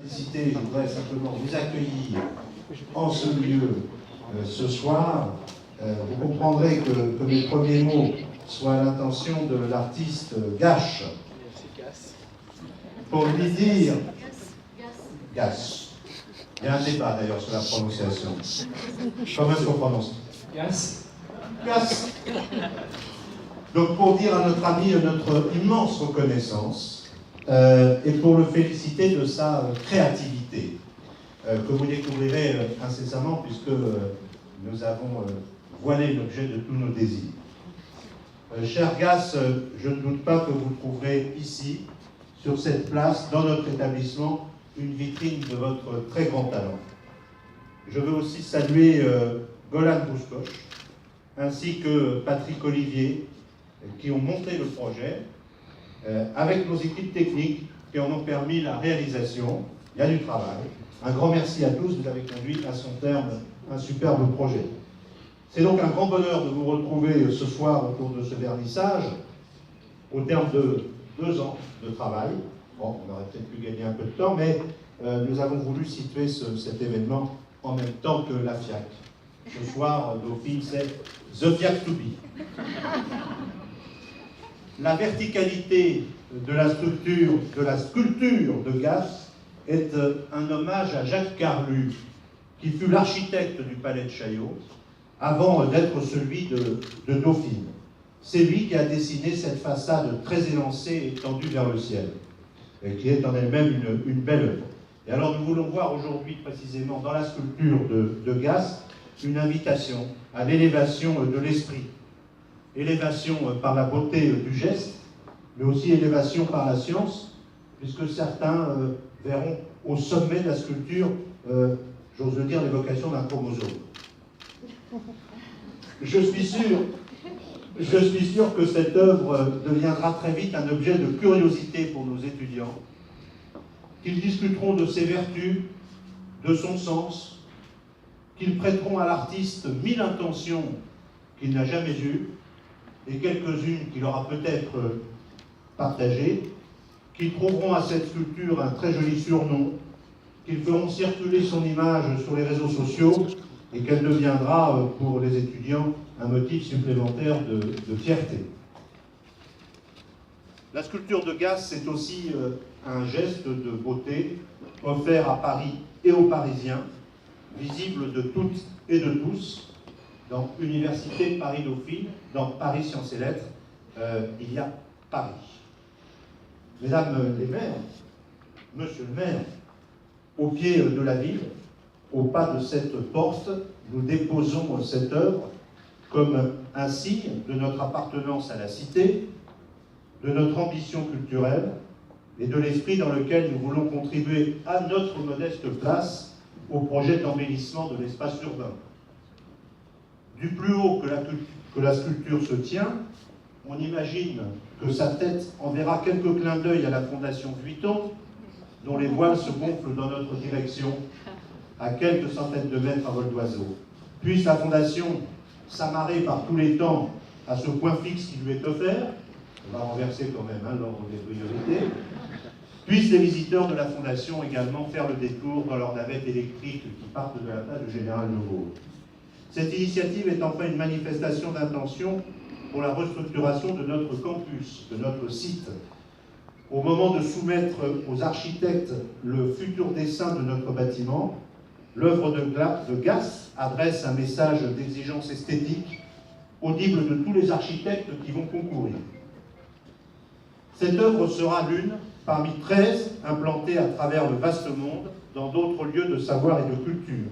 simplicité, je voudrais simplement vous accueillir en ce lieu ce soir. Vous comprendrez que mes premiers mots soient à l'intention de l'artiste Gache, pour lui dire... Gasse. Il y a un débat d'ailleurs sur la prononciation. Comment est-ce qu'on prononce? Gasse. Gasse. Donc pour dire à notre ami notre immense reconnaissance et pour le féliciter de sa créativité que vous découvrirez incessamment puisque nous avons voilé l'objet de tous nos désirs. Cher Gasse, je ne doute pas que vous trouverez ici, sur cette place, dans notre établissement, une vitrine de votre très grand talent. Je veux aussi saluer Golan Bouskoch, ainsi que Patrick Olivier, qui ont monté le projet, avec nos équipes techniques qui en ont permis la réalisation. Il y a du travail. Un grand merci à tous, vous avez conduit à son terme un superbe projet. C'est donc un grand bonheur de vous retrouver ce soir autour de ce vernissage, au terme de 2 ans de travail. Bon, on aurait peut-être pu gagner un peu de temps, mais nous avons voulu situer cet événement en même temps que la FIAC. Ce soir, Dauphine, c'est The FIAC to be. La verticalité de la sculpture de Gasse est un hommage à Jacques Carlu, qui fut l'architecte du palais de Chaillot, avant d'être celui de Dauphine. C'est lui qui a dessiné cette façade très élancée et tendue vers le ciel, et qui est en elle-même une belle œuvre. Et alors nous voulons voir aujourd'hui précisément dans la sculpture de Gasse une invitation à l'élévation de l'esprit. Élévation par la beauté du geste, mais aussi élévation par la science, puisque certains verront au sommet de la sculpture, j'ose le dire, l'évocation d'un chromosome. Je suis sûr que cette œuvre deviendra très vite un objet de curiosité pour nos étudiants, qu'ils discuteront de ses vertus, de son sens, qu'ils prêteront à l'artiste 1000 intentions qu'il n'a jamais eues, et quelques-unes qu'il aura peut-être partagées, qu'ils trouveront à cette sculpture un très joli surnom, qu'ils feront circuler son image sur les réseaux sociaux, et qu'elle deviendra, pour les étudiants, un motif supplémentaire de fierté. La sculpture de Gasse, c'est aussi un geste de beauté offert à Paris et aux Parisiens, visible de toutes et de tous. Dans Université Paris-Dauphine, dans Paris Sciences et Lettres, il y a Paris. Mesdames les maires, monsieur le maire, au pied de la ville, au pas de cette porte, nous déposons cette œuvre comme un signe de notre appartenance à la cité, de notre ambition culturelle et de l'esprit dans lequel nous voulons contribuer à notre modeste place au projet d'embellissement de l'espace urbain. Du plus haut que la sculpture se tient, on imagine que sa tête enverra quelques clins d'œil à la Fondation Vuitton, dont les voiles se gonflent dans notre direction à quelques centaines de mètres à vol d'oiseau. Puisse la Fondation s'amarrer par tous les temps à ce point fixe qui lui est offert, on va renverser quand même l'ordre des priorités, puissent les visiteurs de la Fondation également faire le détour dans leurs navettes électriques qui partent de la place du Général de Gaulle. Cette initiative est enfin une manifestation d'intention pour la restructuration de notre campus, de notre site. Au moment de soumettre aux architectes le futur dessin de notre bâtiment, l'œuvre de Gasse adresse un message d'exigence esthétique audible de tous les architectes qui vont concourir. Cette œuvre sera l'une parmi 13 implantées à travers le vaste monde dans d'autres lieux de savoir et de culture.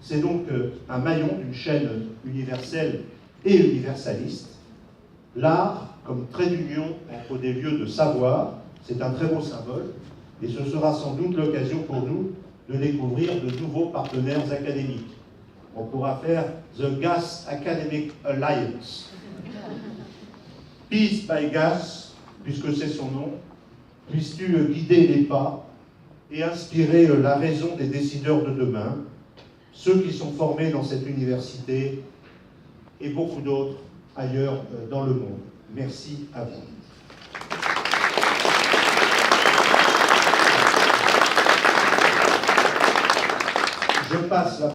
C'est donc un maillon d'une chaîne universelle et universaliste. L'art comme trait d'union entre des lieux de savoir, c'est un très beau symbole, et ce sera sans doute l'occasion pour nous de découvrir de nouveaux partenaires académiques. On pourra faire The Gasse Academic Alliance. Peace by Gasse, puisque c'est son nom, puisses-tu guider les pas et inspirer la raison des décideurs de demain, ceux qui sont formés dans cette université et beaucoup d'autres ailleurs dans le monde. Merci à vous. Je passe la